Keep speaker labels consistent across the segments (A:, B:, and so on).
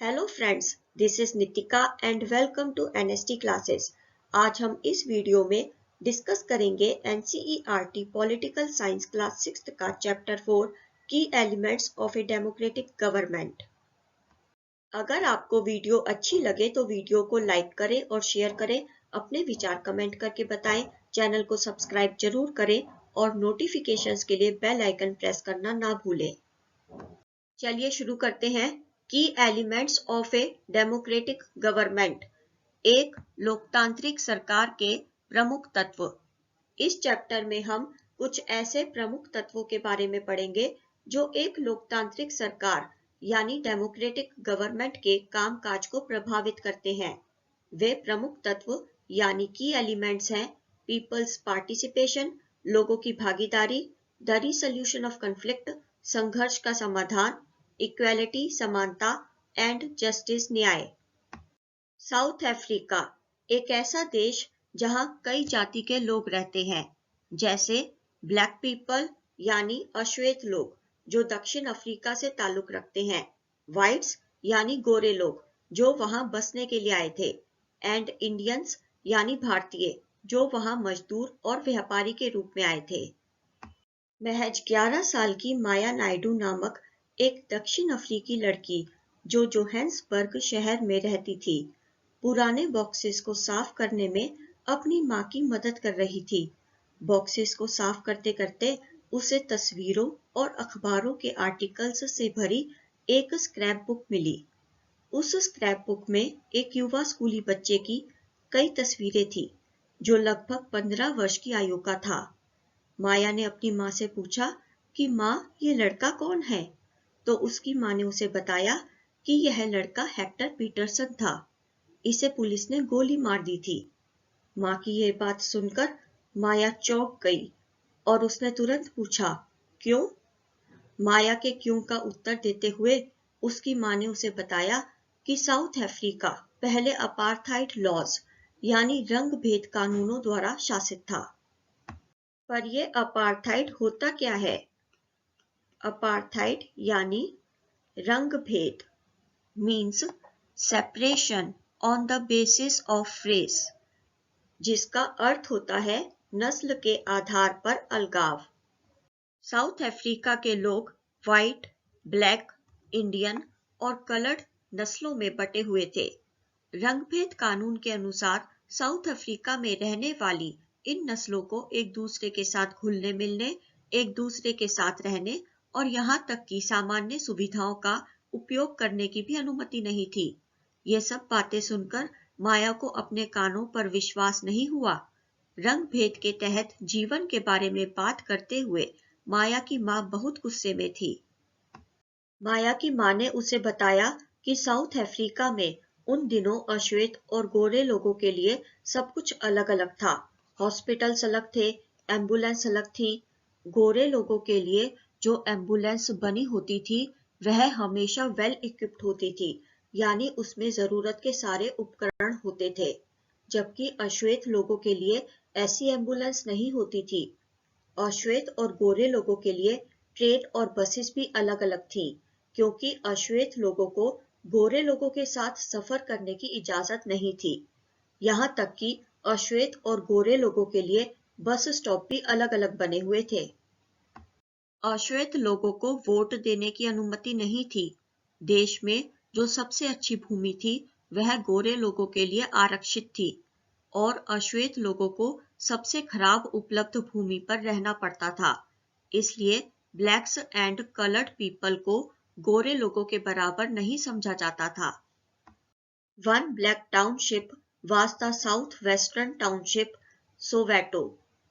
A: Hello friends, this is Nitika and welcome to NST classes. आज हम इस वीडियो में डिस्कस करेंगे एनसीईआरटी पॉलिटिकल साइंस क्लास 6 का चैप्टर 4 की elements of a democratic government. अगर आपको वीडियो अच्छी लगे तो वीडियो को लाइक करें और शेयर करें, अपने विचार कमेंट करके बताएं, चैनल को सब्सक्राइब जरूर करें और नोटिफिकेशंस के लिए बेल आइकन प्रेस करना ना भूलें। चलिए शुरू करते हैं। की elements of a democratic government, एक लोकतांत्रिक सरकार के प्रमुख तत्व। इस चैप्टर में हम कुछ ऐसे प्रमुख तत्वों के बारे में पढ़ेंगे जो एक लोकतांत्रिक सरकार यानी डेमोक्रेटिक गवर्नमेंट के कामकाज को प्रभावित करते हैं। वे प्रमुख तत्व यानी की एलिमेंट्स हैं: पीपल्स पार्टिसिपेशन, लोगों की भागीदारी; द रिसोल्यूशन ऑफ कॉन्फ्लिक्ट, संघर्ष का समाधान; इक्वालिटी समानता; एंड जस्टिस न्याय। साउथ अफ्रीका एक ऐसा देश जहां कई जाति के लोग रहते हैं, जैसे ब्लैक पीपल यानी अश्वेत लोग जो दक्षिण अफ्रीका से ताल्लुक रखते हैं, व्हाइट्स यानी गोरे लोग जो वहां बसने के लिए आए थे, एंड इंडियंस यानी भारतीय जो वहां मजदूर और व्यापारी के रूप में आए थे। महज 11 साल की माया नायडू नामक एक दक्षिण अफ्रीकी लड़की जो जोहान्सबर्ग शहर में रहती थी, पुराने बॉक्सेस को साफ करने में अपनी माँ की मदद कर रही थी। बॉक्सेस को साफ करते करते उसे तस्वीरों और अखबारों के आर्टिकल्स से भरी एक स्क्रैप बुक मिली। उस स्क्रैप बुक में एक युवा स्कूली बच्चे की कई तस्वीरें थी जो लगभग 15 वर्ष की आयु का था। माया ने अपनी माँ से पूछा कि माँ, ये लड़का कौन है? तो उसकी माँ ने उसे बताया कि यह लड़का हेक्टर पीटरसन था। इसे पुलिस ने गोली मार दी थी। माँ की यह बात सुनकर माया चौंक गई और उसने तुरंत पूछा, क्यों? माया के क्यों का उत्तर देते हुए उसकी माँ ने उसे बताया कि साउथ अफ्रीका पहले अपार्थाइड लॉज यानी रंग भेद कानूनों द्वारा शासित था। पर यह अपार्थाइड होता क्या है? अपार्थाइड यानी रंग भेद means separation on the basis of race, जिसका अर्थ होता है नस्ल के आधार पर अलगाव। साउथ अफ्रीका के लोग व्हाइट, ब्लैक, इंडियन और कलर्ड नस्लों में बटे हुए थे। रंगभेद कानून के अनुसार साउथ अफ्रीका में रहने वाली इन नस्लों को एक दूसरे के साथ घुलने मिलने, एक दूसरे के साथ रहने और यहाँ तक कि सामान्य सुविधाओं का उपयोग करने की भी अनुमति नहीं थी। ये सब बातें सुनकर माया को अपने कानों पर विश्वास नहीं हुआ। रंग भेद के तहत जीवन के बारे में बात करते हुए माया की माँ बहुत गुस्से में थी। माया की माँ ने उसे बताया कि साउथ अफ्रीका में उन दिनों अश्वेत और गोरे लोगों के लिए सब कुछ अलग अलग था। हॉस्पिटल्स अलग थे, एम्बुलेंस अलग थी। गोरे लोगों के लिए जो एम्बुलेंस बनी होती थी वह हमेशा वेल इक्विप्ड होती थी, यानी उसमें जरूरत के सारे उपकरण होते थे, जबकि अश्वेत लोगों के लिए ऐसी एम्बुलेंस नहीं होती थी। अश्वेत और गोरे लोगों के लिए ट्रेन और बसेस भी अलग अलग थी, क्योंकि अश्वेत लोगों को गोरे लोगों के साथ सफर करने की इजाजत नहीं थी। यहाँ तक कि अश्वेत और गोरे लोगों के लिए बस स्टॉप भी अलग अलग बने हुए थे। अश्वेत लोगों को वोट देने की अनुमति नहीं थी। देश में जो सबसे अच्छी भूमि थी वह गोरे लोगों के लिए आरक्षित थी और अश्वेत लोगों को सबसे खराब उपलब्ध भूमि पर रहना पड़ता था। इसलिए ब्लैक्स एंड कलर्ड पीपल को गोरे लोगों के बराबर नहीं समझा जाता था। One black township was the southwestern township Soweto.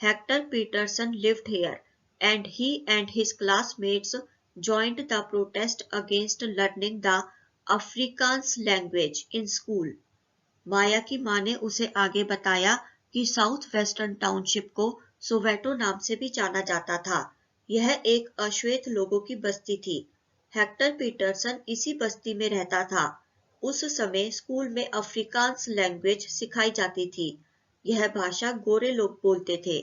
A: Hector Peterson lived here, and he and his classmates joined the protest against learning the Afrikaans language in school. माया की माँ ने उसे आगे बताया कि साउथ वेस्टर्न टाउनशिप को सोवेटो नाम से भी जाना जाता था। यह एक अश्वेत लोगों की बस्ती थी। हेक्टर पीटरसन इसी बस्ती में रहता था। उस समय स्कूल में अफ्रीकांस लैंग्वेज सिखाई जाती थी। यह भाषा गोरे लोग बोलते थे।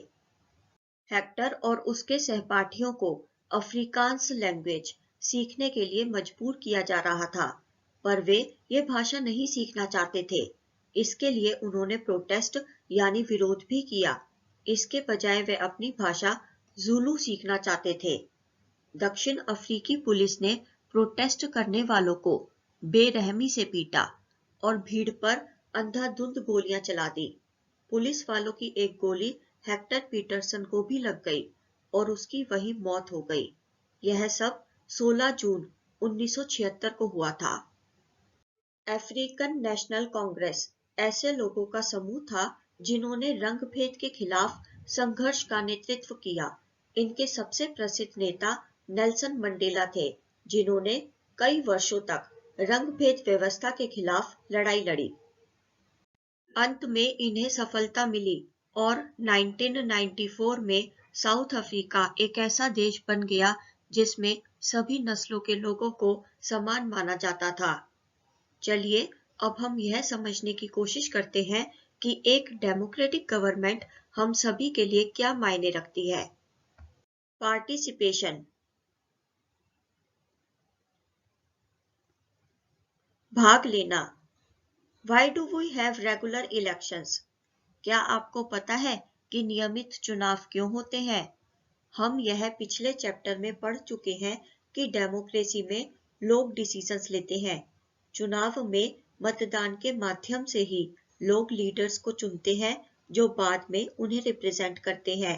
A: हेक्टर और उसके सहपाठियों को अफ्रीकांस लैंग्वेज सीखने के लिए मजबूर किया जा रहा था। पर वे ये भाषा नहीं सीखना चाहते थे। इसके लिए उन्होंने प्रोटेस्ट यानी विरोध भी किया। इसके बजाय वे अपनी भाषा ज़ुलू सीखना चाहते थे। दक्षिण अफ्रीकी पुलिस ने प्रोटेस्ट करने वालों को बेरहमी से पीटा और भीड़ पर अंधाधुंध गोलियां चला दी। पुलिस वालों की एक गोली हेक्टर पीटरसन को भी लग गई और उसकी वही मौत हो गई। यह सब 16 जून 1976 को हुआ था। अफ्रीकन नेशनल कांग्रेस ऐसे लोगों का समूह था जिन्होंने रंगभेद के खिलाफ संघर्ष का नेतृत्व किया। इनके सबसे प्रसिद्ध नेता नेल्सन मंडेला थे, जिन्होंने कई वर्षों तक रंगभेद व्यवस्था के खिलाफ लड़ाई लड़ी। अंत में इन्हें सफलता मिली और 1994 में साउथ अफ्रीका एक ऐसा देश बन गया जिसमें सभी नस्लों के लोगों को समान माना जाता था। चलिए अब हम यह समझने की कोशिश करते हैं कि एक डेमोक्रेटिक गवर्नमेंट हम सभी के लिए क्या मायने रखती है। पार्टिसिपेशन, भाग लेना। Why do we have regular elections? क्या आपको पता है कि नियमित चुनाव क्यों होते हैं? हम यह पिछले चैप्टर में पढ़ चुके हैं कि डेमोक्रेसी में लोग डिसीजंस लेते हैं। चुनाव में मतदान के माध्यम से ही लोग लीडर्स को चुनते हैं जो बाद में उन्हें रिप्रेजेंट करते हैं।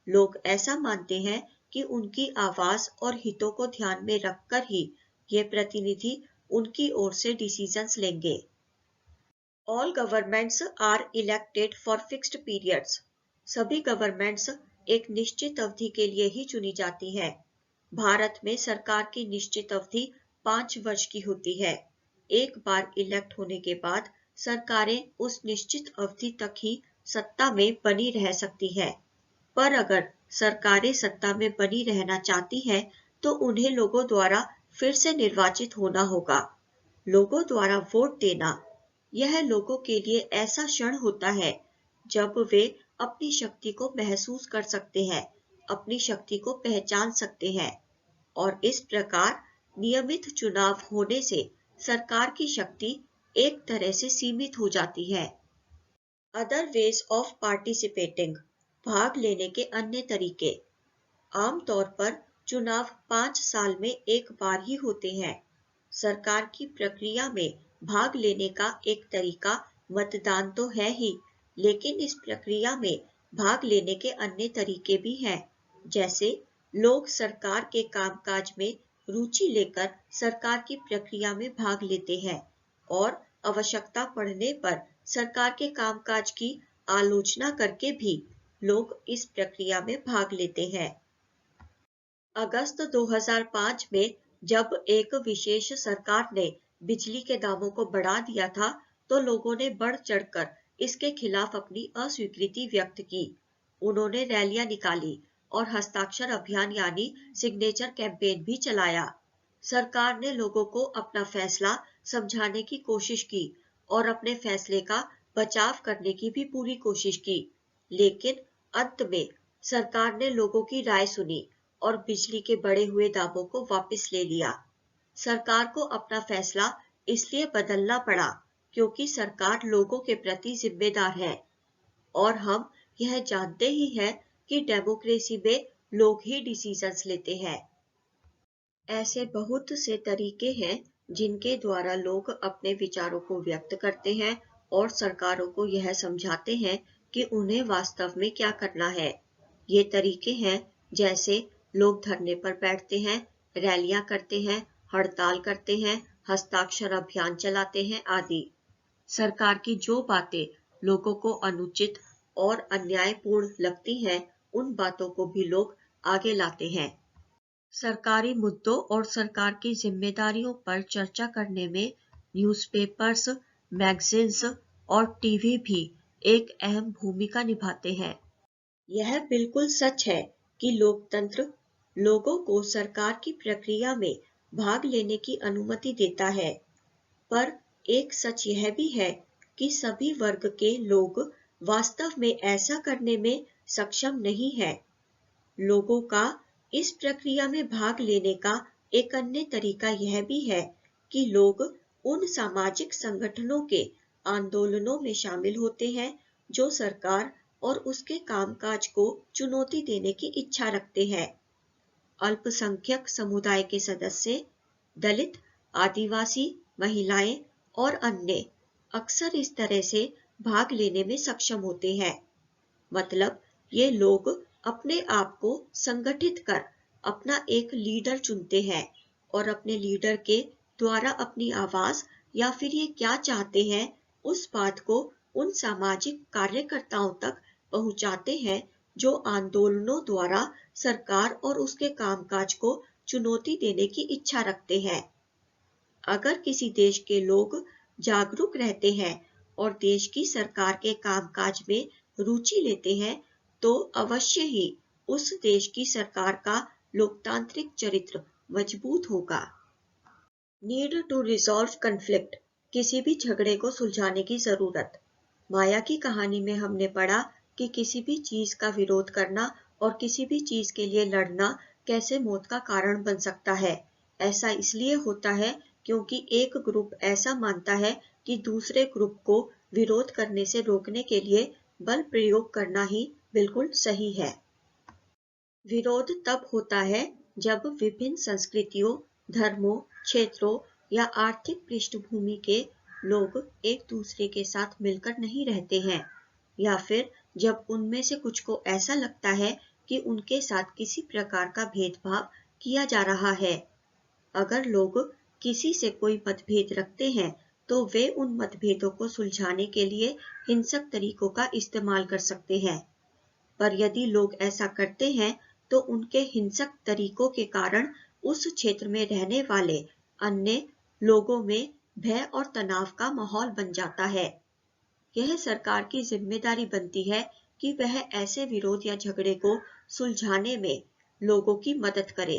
A: लोग ऐसा मानते हैं कि उनकी आवाज और हितों को ध्यान में रखकर ही ये प्रतिनिधि उनकी ओर से डिसीजंस लेंगे। All governments are elected for fixed periods. सभी गवर्नमेंट्स एक निश्चित अवधि के लिए ही चुनी जाती हैं। भारत में सरकार की निश्चित अवधि 5 वर्ष की होती है। एक बार इलेक्ट होने के बाद सरकारें उस निश्चित अवधि तक ही सत्ता में बनी रह सकती है। पर अगर सरकारें सत्ता में बनी रहना चाहती हैं, तो उन्हें लोगों द्वारा फिर से निर्वाचित होना होगा। लोगों द्वारा वोट देना, यह लोगों के लिए ऐसा क्षण होता है जब वे अपनी शक्ति को महसूस कर सकते हैं, अपनी शक्ति को पहचान सकते हैं, और इस प्रकार नियमित चुनाव होने से सरकार की शक्ति एक तरह से सीमित हो जाती है। अदर वेज ऑफ पार्टिसिपेटिंग, भाग लेने के अन्य तरीके। आमतौर पर चुनाव 5 साल में एक बार ही होते हैं। सरकार की प्रक्रिया में भाग लेने का एक तरीका मतदान तो है ही, लेकिन इस प्रक्रिया में भाग लेने के अन्य तरीके भी हैं। जैसे लोग सरकार के कामकाज में रुचि लेकर सरकार की प्रक्रिया में भाग लेते हैं और आवश्यकता पड़ने पर सरकार के कामकाज की आलोचना करके भी लोग इस प्रक्रिया में भाग लेते हैं। अगस्त 2005 में जब एक विशेष सरकार ने बिजली के दामों को बढ़ा दिया था, तो लोगों ने बढ़ चढ़कर इसके खिलाफ अपनी अस्वीकृति व्यक्त की। उन्होंने रैलियां निकाली और हस्ताक्षर अभियान यानी सिग्नेचर कैंपेन भी चलाया। सरकार ने लोगों को अपना फैसला समझाने की कोशिश की और अपने फैसले का बचाव करने की भी पूरी कोशिश की, लेकिन अंत में सरकार ने लोगों की राय सुनी और बिजली के बढ़े हुए दामों को वापस ले लिया। सरकार को अपना फैसला इसलिए बदलना पड़ा क्योंकि सरकार लोगों के प्रति जिम्मेदार है, और हम यह जानते ही हैं कि डेमोक्रेसी में लोग ही डिसीजंस लेते हैं। ऐसे बहुत से तरीके हैं जिनके द्वारा लोग अपने विचारों को व्यक्त करते हैं और सरकारों को यह समझाते हैं कि उन्हें वास्तव में क्या करना है। ये तरीके हैं जैसे लोग धरने पर बैठते हैं, रैलियां करते हैं, हड़ताल करते हैं, हस्ताक्षर अभियान चलाते हैं आदि। सरकार की जो बातें लोगों को अनुचित और अन्यायपूर्ण लगती हैं, उन बातों को भी लोग आगे लाते हैं। सरकारी मुद्दों और सरकार की जिम्मेदारियों पर चर्चा करने में न्यूज़पेपर्स, मैगजीन्स और टीवी भी एक अहम भूमिका निभाते हैं। यह बिल्कुल सच है कि लोकतंत्र लोगों को सरकार की प्रक्रिया में भाग लेने की अनुमति देता है, पर एक सच यह भी है कि सभी वर्ग के लोग वास्तव में ऐसा करने में सक्षम नहीं हैं। लोगों का इस प्रक्रिया में भाग लेने का एक अन्य तरीका यह भी है कि लोग उन सामाजिक संगठनों के आंदोलनों में शामिल होते हैं जो सरकार और उसके कामकाज को चुनौती देने की इच्छा रखते हैं। अल्पसंख्यक समुदाय के सदस्य, दलित, आदिवासी, महिलाएं और अन्य अक्सर इस तरह से भाग लेने में सक्षम होते हैं। मतलब ये लोग अपने आप को संगठित कर अपना एक लीडर चुनते हैं और अपने लीडर के द्वारा अपनी आवाज या फिर ये क्या चाहते हैं उस बात को उन सामाजिक कार्यकर्ताओं तक पहुंचाते हैं जो आंदोलनों द्वारा सरकार और उसके कामकाज को चुनौती देने की इच्छा रखते हैं। अगर किसी देश के लोग जागरूक रहते हैं और देश की सरकार के कामकाज में रुचि लेते हैं तो अवश्य ही उस देश की सरकार का लोकतांत्रिक चरित्र मजबूत होगा। नीड टू रिजॉल्व कन्फ्लिक्ट, किसी भी झगड़े को सुलझाने की जरूरत। माया की कहानी में हमने पढ़ा कि किसी भी चीज का विरोध करना और किसी भी चीज के लिए लड़ना कैसे मौत का कारण बन सकता है। ऐसा इसलिए होता है क्योंकि एक ग्रुप ऐसा मानता है कि दूसरे ग्रुप को विरोध करने से रोकने के लिए बल प्रयोग करना ही बिल्कुल सही है। विरोध तब होता है जब विभिन्न संस्कृतियों, धर्मों, क्षेत्रों या आर्थिक पृष्ठभूमि के लोग एक दूसरे के साथ मिलकर नहीं रहते हैं, या फिर जब उनमें से कुछ को ऐसा लगता है कि उनके साथ किसी प्रकार का भेदभाव किया जा रहा है। अगर लोग किसी से कोई मतभेद रखते हैं तो वे उन मतभेदों को सुलझाने के लिए हिंसक तरीकों का इस्तेमाल कर सकते हैं। पर यदि लोग ऐसा करते हैं तो उनके हिंसक तरीकों के कारण उस क्षेत्र में रहने वाले अन्य लोगों में भय और तनाव का माहौल बन जाता है। यह सरकार की जिम्मेदारी बनती है कि वह ऐसे विरोध या झगड़े को सुलझाने में लोगों की मदद करे।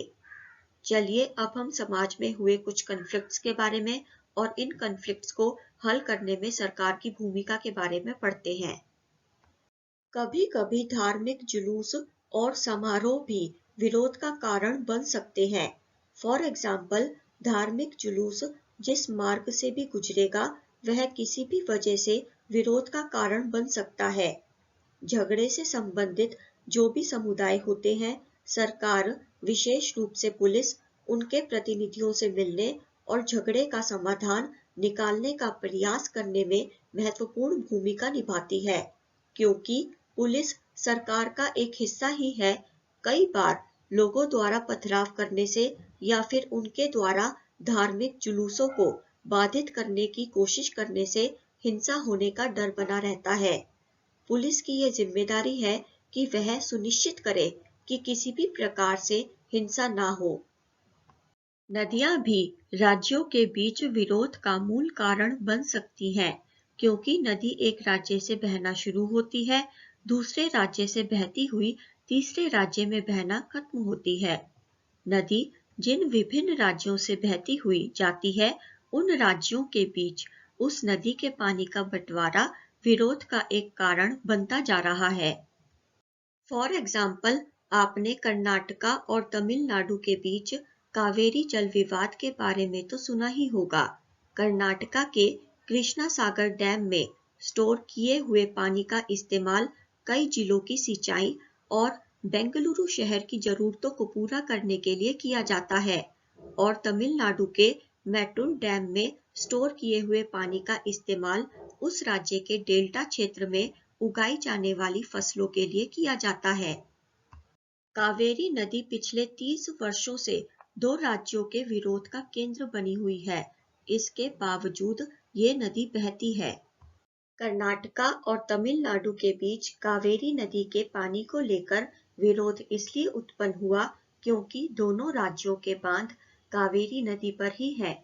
A: चलिए अब हम समाज में हुए कुछ कॉन्फ्लिक्ट्स के बारे में और इन कॉन्फ्लिक्ट्स को हल करने में सरकार की भूमिका के बारे में पढ़ते हैं। कभी कभी धार्मिक जुलूस और समारोह भी विरोध का कारण बन सकते हैं। फॉर एग्जाम्पल, धार्मिक जुलूस जिस मार्ग से भी गुजरेगा वह किसी भी वजह से विरोध का कारण बन सकता है। झगड़े से संबंधित जो भी समुदाय होते हैं, सरकार विशेष रूप से पुलिस उनके प्रतिनिधियों से मिलने और झगड़े का समाधान निकालने का प्रयास करने में महत्वपूर्ण भूमिका निभाती है, क्योंकि पुलिस सरकार का एक हिस्सा ही है। कई बार लोगों द्वारा पथराव करने से या फिर उनके द्वारा धार्मिक जुलूसों को बाधित करने की कोशिश करने से हिंसा होने का डर बना रहता है। पुलिस की यह जिम्मेदारी है कि वह सुनिश्चित करे कि किसी भी प्रकार से हिंसा ना हो। नदियां भी राज्यों के बीच विरोध का मूल कारण बन सकती हैं, क्योंकि नदी एक राज्य से बहना शुरू होती है, दूसरे राज्य से बहती हुई तीसरे राज्य में बहना खत्म होती है। नदी जिन विभिन्न राज्यों से बहती हुई जाती है, उन राज्यों के बीच उस नदी के पानी का बंटवारा विरोध का एक कारण बनता जा रहा है। फॉर एग्जाम्पल, आपने कर्नाटका और तमिलनाडु के बीच कावेरी जल विवाद के बारे में तो सुना ही होगा। कर्नाटका के कृष्णा सागर डैम में स्टोर किए हुए पानी का इस्तेमाल कई जिलों की सिंचाई और बेंगलुरु शहर की जरूरतों को पूरा करने के लिए किया जाता है, और तमिलनाडु के मैटूर डैम में स्टोर किए हुए पानी का इस्तेमाल उस राज्य के डेल्टा क्षेत्र में उगाई जाने वाली फसलों के लिए किया जाता है। कावेरी नदी पिछले 30 वर्षों से दो राज्यों के विरोध का केंद्र बनी हुई है। इसके बावजूद ये नदी बहती है। कर्नाटका और तमिलनाडु के बीच कावेरी नदी के पानी को लेकर विरोध इसलिए उत्पन्न हुआ क्योंकि दोनों राज्यों के बांध कावेरी नदी पर ही हैं।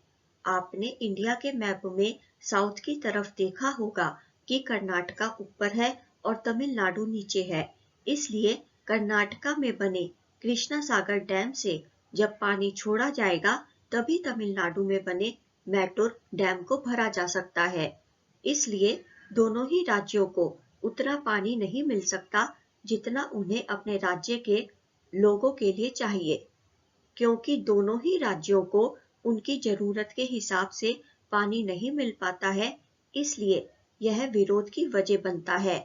A: आपने इंडिया के मैप में साउथ की तरफ देखा होगा कि कर्नाटका ऊपर है और तमिलनाडु नीचे है। इसलिए कर्नाटका में बने कृष्णा सागर डैम से जब पानी छोड़ा जाएगा तभी तमिलनाडु में बने मैटूर डैम को भरा जा सकता है। इसलिए दोनों ही राज्यों को उतना पानी नहीं मिल सकता जितना उन्हें अपने राज्य के लोगों के लिए चाहिए, क्योंकि दोनों ही राज्यों को उनकी जरूरत के हिसाब से पानी नहीं मिल पाता है, इसलिए यह विरोध की वजह बनता है।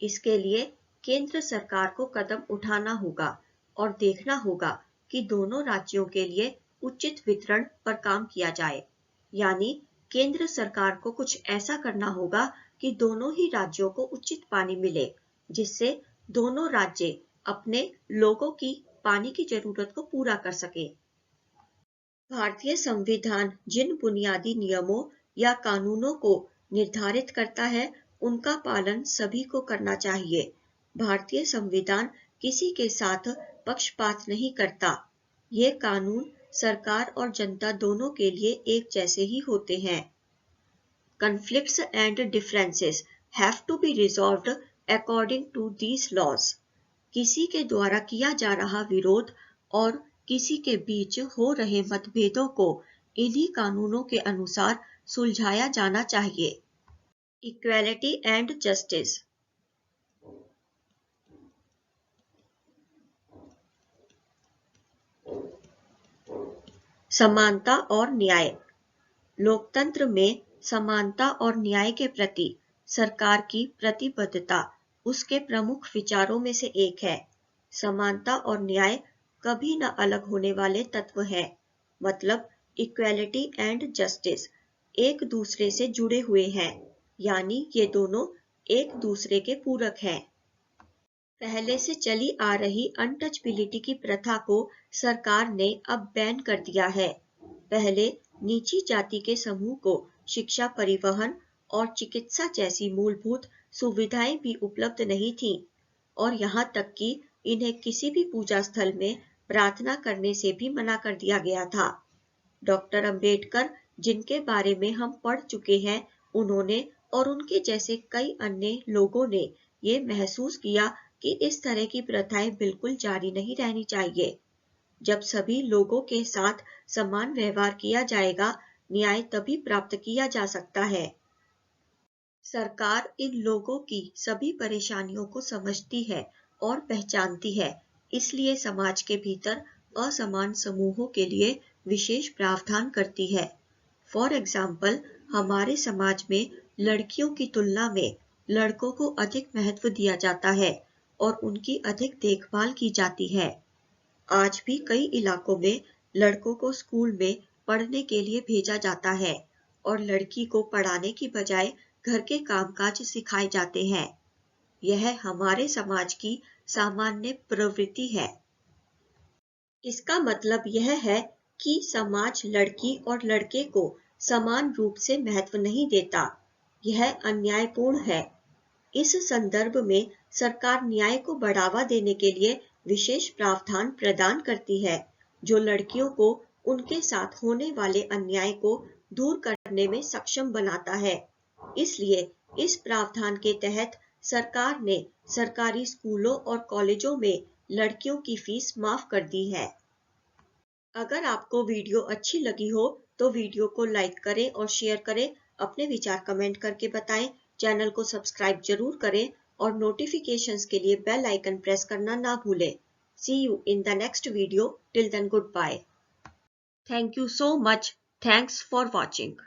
A: इसके लिए केंद्र सरकार को कदम उठाना होगा और देखना होगा कि दोनों राज्यों के लिए उचित वितरण पर काम किया जाए। यानी केंद्र सरकार को कुछ ऐसा करना होगा कि दोनों ही राज्यों को उचित पानी मिले, जिससे दोनों राज्य अपने लोगों की पानी की जरूरत को पूरा कर सके। भारतीय संविधान जिन बुनियादी नियमों या कानूनों को निर्धारित करता है, उनका पालन सभी को करना चाहिए। भारतीय संविधान किसी के साथ पक्षपात नहीं करता। ये कानून सरकार और जनता दोनों के लिए एक जैसे ही होते हैं। Conflicts and differences have to be resolved according to these laws. किसी के द्वारा किया जा रहा विरोध और किसी के बीच हो रहे मतभेदों को इन्हीं कानूनों के अनुसार सुलझाया जाना चाहिए। Equality and justice. समानता और न्याय। लोकतंत्र में समानता और न्याय के प्रति सरकार की प्रतिबद्धता उसके प्रमुख विचारों में से एक है। समानता और न्याय कभी न अलग होने वाले तत्व हैं। मतलब इक्वालिटी एंड जस्टिस एक दूसरे से जुड़े हुए हैं, यानी ये दोनों एक दूसरे के पूरक हैं। पहले से चली आ रही अनटचबिलिटी की प्रथा को सरकार ने अब बैन कर दिया है। पहले नीची जाति के समूह को शिक्षा, परिवहन और चिकित्सा जैसी मूलभूत सुविधाएं भी उपलब्ध नहीं थीं, और यहाँ तक कि इन्हें किसी भी पूजा स्थल में प्रार्थना करने से भी मना कर दिया गया था। डॉक्टर अंबेडकर, जिनके बारे में हम पढ़ चुके हैं, उन्होंने और उनके जैसे कई अन्य लोगों ने ये महसूस किया कि इस तरह की प्रथाएं बिल्कुल जारी नहीं रहनी चाहिए। जब सभी लोगों के साथ समान व्यवहार किया जाएगा, न्याय तभी प्राप्त किया जा सकता है। सरकार इन लोगों की सभी परेशानियों को समझती है और पहचानती है, इसलिए समाज के भीतर असमान समूहों के लिए विशेष प्रावधान करती है। फॉर एग्जाम्पल, हमारे समाज में लड़कियों की तुलना में लड़कों को अधिक महत्व दिया जाता है और उनकी अधिक देखभाल की जाती है। आज भी कई इलाकों में लड़कों को स्कूल में पढ़ने के लिए भेजा जाता है और लड़की को पढ़ाने की बजाय घर के कामकाज सिखाए जाते हैं। यह हमारे समाज की सामान्य प्रवृत्ति है। इसका मतलब यह है कि समाज लड़की और लड़के को समान रूप से महत्व नहीं देता। यह अन्यायपूर्ण है। इस संदर्भ में सरकार न्याय को बढ़ावा देने के लिए विशेष प्रावधान प्रदान करती है, जो लड़कियों को उनके साथ होने वाले अन्याय को दूर करने में सक्षम बनाता है। इसलिए इस प्रावधान के तहत सरकार ने सरकारी स्कूलों और कॉलेजों में लड़कियों की फीस माफ कर दी है। अगर आपको वीडियो अच्छी लगी हो तो वीडियो को लाइक करें और शेयर करें। अपने विचार कमेंट करके बताएं। चैनल को सब्सक्राइब जरूर करें और नोटिफिकेशंस के लिए बेल आइकन प्रेस करना ना भूलें। See you in the next video. Till then, goodbye. Thank you so much. Thanks for watching.